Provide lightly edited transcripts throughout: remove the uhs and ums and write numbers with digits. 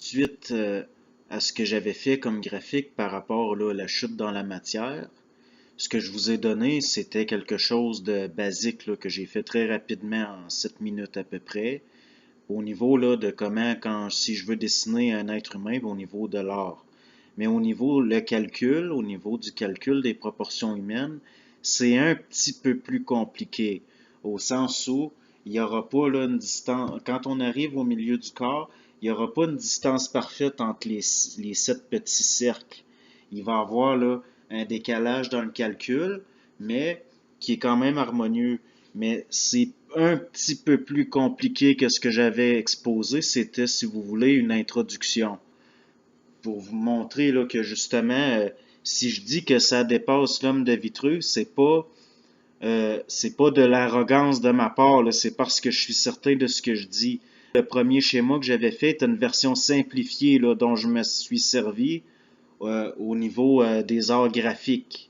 suite à ce que j'avais fait comme graphique par rapport là, à la chute dans la matière. Ce que je vous ai donné, c'était quelque chose de basique là, que j'ai fait très rapidement en 7 minutes à peu près. Au niveau là, de comment, si je veux dessiner un être humain, au niveau de l'art. Mais au niveau au niveau du calcul des proportions humaines, c'est un petit peu plus compliqué. Au sens où il n'y aura pas là, une distance. Quand on arrive au milieu du corps, il n'y aura pas une distance parfaite entre les 7 petits cercles. Il va y avoir là, un décalage dans le calcul, mais qui est quand même harmonieux. Mais c'est un petit peu plus compliqué que ce que j'avais exposé. C'était, si vous voulez, une introduction pour vous montrer là, que justement, si je dis que ça dépasse l'homme de Vitruve, c'est pas de l'arrogance de ma part, là, c'est parce que je suis certain de ce que je dis. Le premier schéma que j'avais fait est une version simplifiée là, dont je me suis servi au niveau des arts graphiques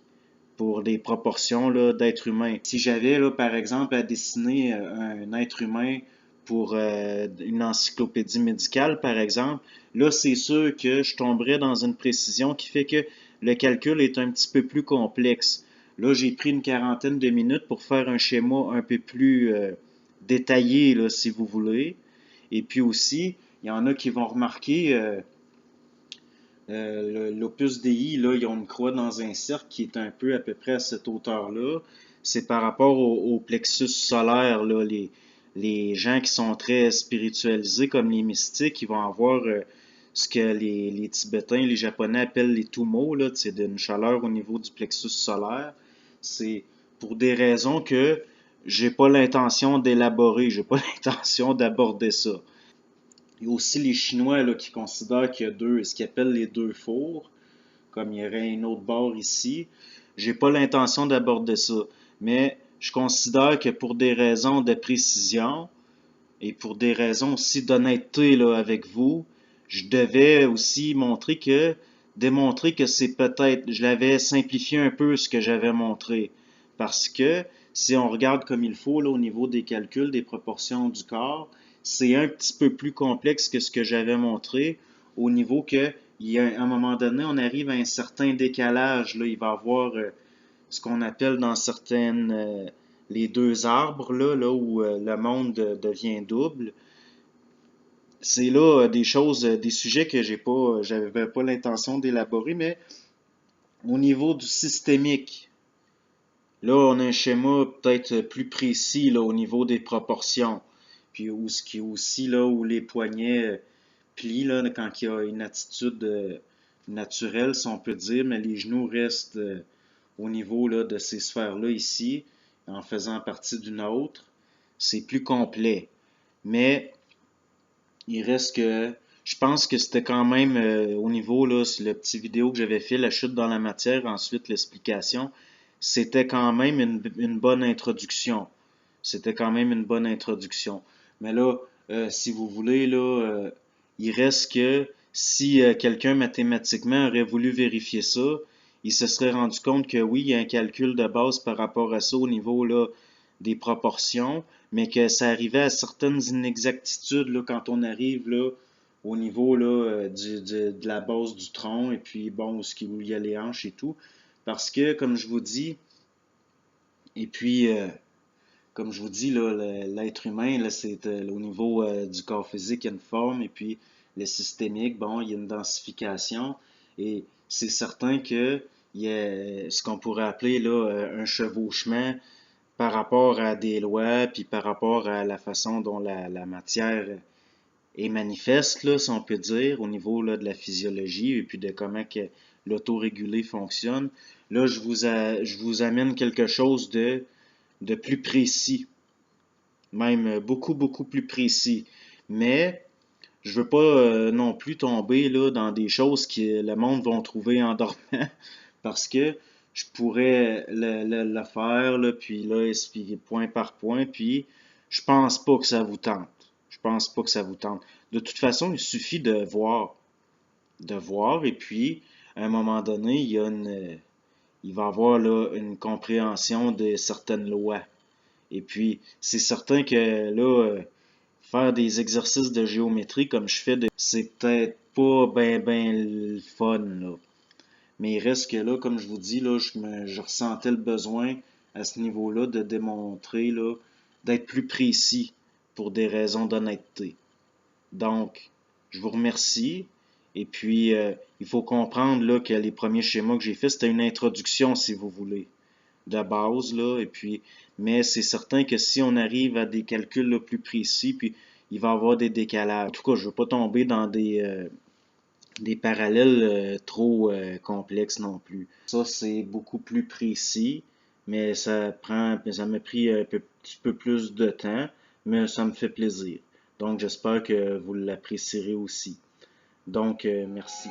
pour des proportions là, d'être humain. Si j'avais, là, par exemple, à dessiner un être humain pour une encyclopédie médicale, par exemple, là, c'est sûr que je tomberais dans une précision qui fait que le calcul est un petit peu plus complexe. Là, j'ai pris une quarantaine de minutes pour faire un schéma un peu plus détaillé, là, si vous voulez. Et puis aussi, il y en a qui vont remarquer l'Opus Dei, là, ils ont une croix dans un cercle qui est un peu à peu près à cette hauteur-là. C'est par rapport au plexus solaire, là, les gens qui sont très spiritualisés, comme les mystiques, ils vont avoir ce que les Tibétains, les Japonais appellent les tumos, là, c'est d'une chaleur au niveau du plexus solaire. C'est pour des raisons que j'ai pas l'intention d'élaborer, j'ai pas l'intention d'aborder ça. Il y a aussi les Chinois là, qui considèrent qu'il y a ce qu'ils appellent les deux fours, comme il y aurait une autre barre ici. J'ai pas l'intention d'aborder ça, mais je considère que pour des raisons de précision et pour des raisons aussi d'honnêteté là, avec vous, je devais aussi démontrer que c'est peut-être, je l'avais simplifié un peu ce que j'avais montré. Parce que si on regarde comme il faut là, au niveau des calculs des proportions du corps, c'est un petit peu plus complexe que ce que j'avais montré au niveau que à un moment donné, on arrive à un certain décalage. Là, il va y avoir ce qu'on appelle dans certaines les deux arbres, là où le monde devient double. C'est là des choses, des sujets que j'avais pas l'intention d'élaborer, mais au niveau du systémique, là, on a un schéma peut-être plus précis là, au niveau des proportions. Puis où ce qui est aussi là où les poignets plient là, quand il y a une attitude naturelle, si on peut dire, mais les genoux restent au niveau là, de ces sphères-là ici, en faisant partie d'une autre. C'est plus complet. Mais il reste que je pense que c'était quand même au niveau là, c'est le petit vidéo que j'avais fait, la chute dans la matière, ensuite l'explication, c'était quand même une bonne introduction. C'était quand même une bonne introduction. Mais là, si vous voulez, là, il reste que si quelqu'un mathématiquement aurait voulu vérifier ça, il se serait rendu compte que oui, il y a un calcul de base par rapport à ça au niveau là, des proportions, mais que ça arrivait à certaines inexactitudes là, quand on arrive là, au niveau là, de la base du tronc, et puis bon, où il y a les hanches et tout. Parce que, comme je vous dis, et puis comme je vous dis, là, l'être humain, là, c'est au niveau du corps physique, il y a une forme, et puis le systémique, bon, il y a une densification, et c'est certain que il y a ce qu'on pourrait appeler là, un chevauchement par rapport à des lois, puis par rapport à la façon dont la matière est manifeste, là, si on peut dire, au niveau là, de la physiologie, et puis de comment que l'autorégulé fonctionne. Là, je vous amène quelque chose de plus précis, même beaucoup, beaucoup plus précis. Mais je veux pas non plus tomber là, dans des choses que le monde va trouver en dormant, parce que je pourrais le faire, là, puis là, expliquer point par point, puis je pense pas que ça vous tente. Je pense pas que ça vous tente. De toute façon, il suffit de voir, et puis, à un moment donné, il va y avoir là, une compréhension de certaines lois. Et puis, c'est certain que là, faire des exercices de géométrie comme je fais, c'est peut-être pas ben le fun, là. Mais il reste que là, comme je vous dis, là, je ressentais le besoin à ce niveau-là de démontrer, là, d'être plus précis pour des raisons d'honnêteté. Donc, je vous remercie. Et puis, il faut comprendre là, que les premiers schémas que j'ai faits, c'était une introduction, si vous voulez, de base, là. Et puis, mais c'est certain que si on arrive à des calculs là, plus précis, puis il va y avoir des décalages. En tout cas, je ne veux pas tomber dans des parallèles trop complexes non plus. Ça, c'est beaucoup plus précis, mais ça m'a pris petit peu plus de temps, mais ça me fait plaisir. Donc, j'espère que vous l'apprécierez aussi. Donc, merci.